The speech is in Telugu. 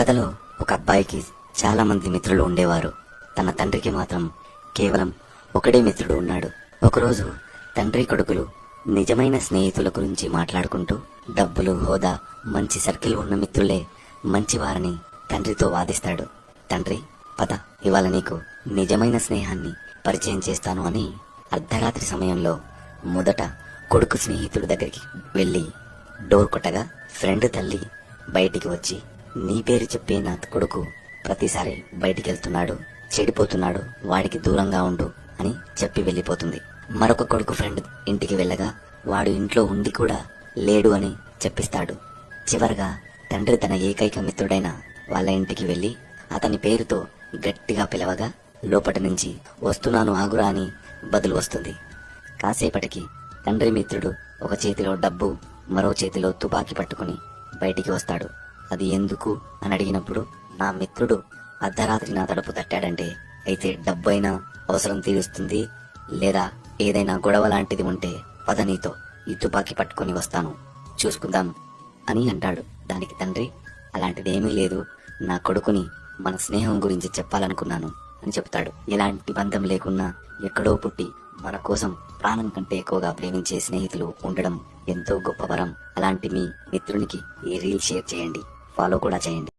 కథలో ఒక అబ్బాయికి చాలా మంది మిత్రులు ఉండేవారు. తన తండ్రికి మాత్రం కేవలం ఒకడే మిత్రుడు ఉన్నాడు. ఒకరోజు తండ్రి కొడుకులు నిజమైన స్నేహితుల గురించి మాట్లాడుకుంటూ డబ్బులు, హోదా, మంచి సర్కిల్ ఉన్న మిత్రులే మంచివారని తండ్రితో వాదిస్తాడు. తండ్రి, పద, ఇవాళ నీకు నిజమైన స్నేహాన్ని పరిచయం చేస్తాను అని అర్ధరాత్రి సమయంలో మొదట కొడుకు స్నేహితుడి దగ్గరికి వెళ్లి డోర్ కొట్టగా ఫ్రెండ్ తల్లి బయటికి వచ్చి, నీ పేరు చెప్పే నా కొడుకు ప్రతిసారి బయటికి వెళ్తున్నాడు, చెడిపోతున్నాడు, వాడికి దూరంగా ఉండు అని చెప్పి వెళ్ళిపోతుంది. మరొక కొడుకు ఫ్రెండ్ ఇంటికి వెళ్ళగా వాడు ఇంట్లో ఉండి కూడా లేడు అని చెప్పిస్తాడు. చివరగా తండ్రి తన ఏకైక మిత్రుడైన వాళ్ళ ఇంటికి వెళ్లి అతని పేరుతో గట్టిగా పిలవగా లోపటి నుంచి వస్తున్నాను ఆగురా అని బదులు వస్తుంది. కాసేపటికి తండ్రి మిత్రుడు ఒక చేతిలో డబ్బు, మరో చేతిలో తుపాకీ పట్టుకుని బయటికి వస్తాడు. అది ఎందుకు అని అడిగినప్పుడు, నా మిత్రుడు అర్ధరాత్రి నా తలుపు తట్టాడంటే అయితే డబ్బైనా అవసరం తీరుస్తుంది, లేదా ఏదైనా గొడవ లాంటిది ఉంటే పద, నీతో ఈ తుపాకీ పట్టుకుని వస్తాను, చూసుకుందాం అని అంటాడు. దానికి తండ్రి, అలాంటిదేమీ లేదు, నా కొడుకుని మన స్నేహం గురించి చెప్పాలనుకున్నాను అని చెప్తాడు. ఎలాంటి బంధం లేకున్నా ఎక్కడో పుట్టి మన కోసం ప్రాణం కంటే ఎక్కువగా ప్రేమించే స్నేహితులు ఉండడం ఎంతో గొప్ప వరం. అలాంటి మీ మిత్రునికి ఈ రీల్ షేర్ చేయండి, ఫాలో కూడా చేయండి.